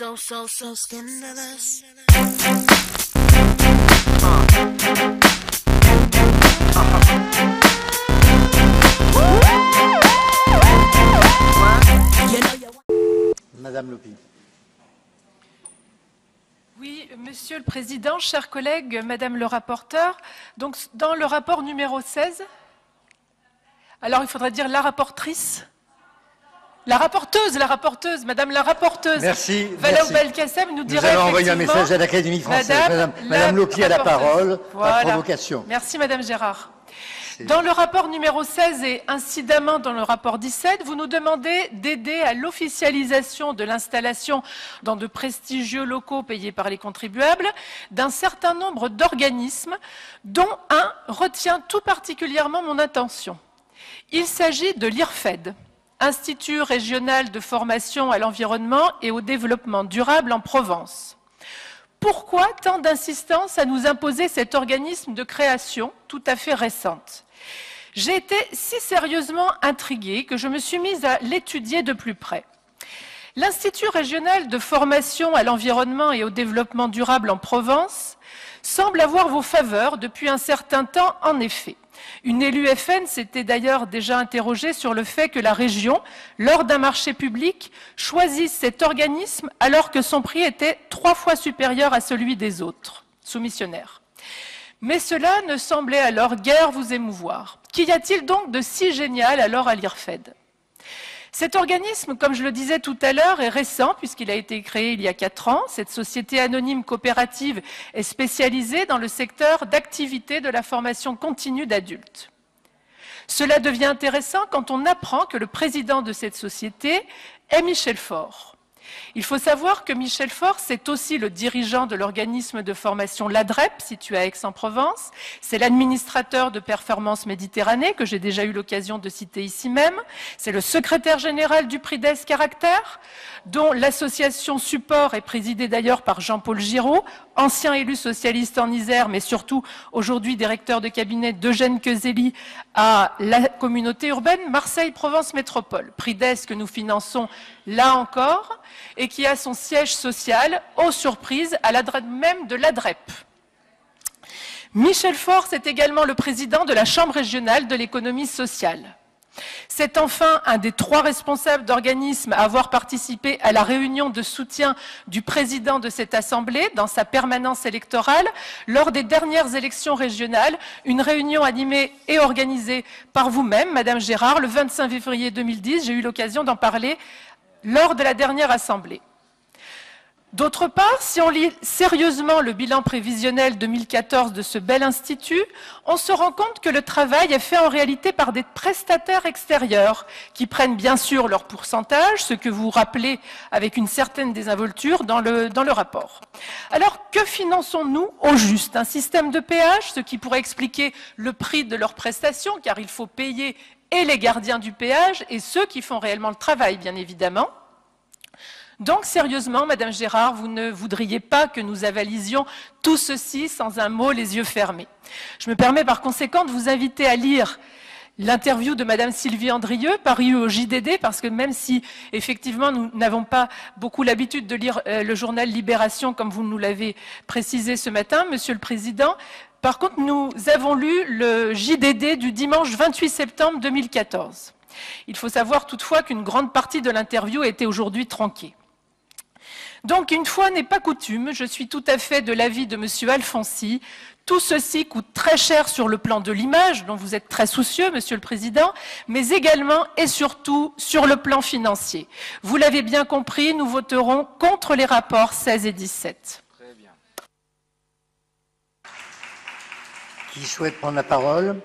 So scandalous. Madame Lopi. Oui, Monsieur le Président, chers collègues, Madame le rapporteur, donc dans le rapport numéro 16, alors il faudrait dire la rapportrice, la rapporteuse, Madame la rapporteuse. Merci. Valaou Belkacem nous dirait. Nous allons envoyer un message à l'Académie française. Madame Lopi a la parole. Voilà. Par provocation. Merci Madame Gérard. Dans le rapport numéro 16 et incidemment dans le rapport 17, vous nous demandez d'aider à l'officialisation de l'installation dans de prestigieux locaux payés par les contribuables d'un certain nombre d'organismes dont un retient tout particulièrement mon attention. Il s'agit de l'IRFED, Institut régional de formation à l'environnement et au développement durable en Provence. Pourquoi tant d'insistance à nous imposer cet organisme de création tout à fait récente ? J'ai été si sérieusement intriguée que je me suis mise à l'étudier de plus près. L'Institut régional de formation à l'environnement et au développement durable en Provence semble avoir vos faveurs depuis un certain temps en effet. Une élue FN s'était d'ailleurs déjà interrogée sur le fait que la région, lors d'un marché public, choisisse cet organisme alors que son prix était 3 fois supérieur à celui des autres soumissionnaires. Mais cela ne semblait alors guère vous émouvoir. Qu'y a-t-il donc de si génial alors à l'IRFED ? Cet organisme, comme je le disais tout à l'heure, est récent puisqu'il a été créé il y a 4 ans. Cette société anonyme coopérative est spécialisée dans le secteur d'activité de la formation continue d'adultes. Cela devient intéressant quand on apprend que le président de cette société est Michel Faure. Il faut savoir que Michel Faure, c'est aussi le dirigeant de l'organisme de formation l'ADREP, situé à Aix-en-Provence. C'est l'administrateur de Performance Méditerranée, que j'ai déjà eu l'occasion de citer ici même. C'est le secrétaire général du Prides Caractère, dont l'association support est présidée d'ailleurs par Jean-Paul Giraud, ancien élu socialiste en Isère, mais surtout aujourd'hui directeur de cabinet d'Eugène Quezeli à la communauté urbaine Marseille-Provence Métropole. Prides que nous finançons là encore, et qui a son siège social, aux surprises, à l'adresse même de l'ADREP. Michel Faure, c'est également le président de la Chambre régionale de l'économie sociale. C'est enfin un des 3 responsables d'organismes à avoir participé à la réunion de soutien du président de cette Assemblée dans sa permanence électorale lors des dernières élections régionales, une réunion animée et organisée par vous-même, Madame Gérard, le 25 février 2010. J'ai eu l'occasion d'en parler lors de la dernière Assemblée. D'autre part, si on lit sérieusement le bilan prévisionnel 2014 de ce bel institut, on se rend compte que le travail est fait en réalité par des prestataires extérieurs qui prennent bien sûr leur pourcentage, ce que vous rappelez avec une certaine désinvolture dans le rapport. Alors, que finançons-nous au juste? Un système de péage, ce qui pourrait expliquer le prix de leurs prestations, car il faut payer et les gardiens du péage et ceux qui font réellement le travail, bien évidemment. Donc, sérieusement, Madame Gérard, vous ne voudriez pas que nous avalisions tout ceci sans un mot, les yeux fermés. Je me permets par conséquent de vous inviter à lire l'interview de Madame Sylvie Andrieux, parue au JDD, parce que même si, effectivement, nous n'avons pas beaucoup l'habitude de lire le journal Libération, comme vous nous l'avez précisé ce matin, Monsieur le Président, par contre, nous avons lu le JDD du dimanche 28 septembre 2014. Il faut savoir toutefois qu'une grande partie de l'interview a été aujourd'hui tronquée. Donc, une fois n'est pas coutume, je suis tout à fait de l'avis de Monsieur Alfonsi. Tout ceci coûte très cher sur le plan de l'image, dont vous êtes très soucieux, Monsieur le Président, mais également et surtout sur le plan financier. Vous l'avez bien compris, nous voterons contre les rapports 16 et 17. Qui souhaite prendre la parole ?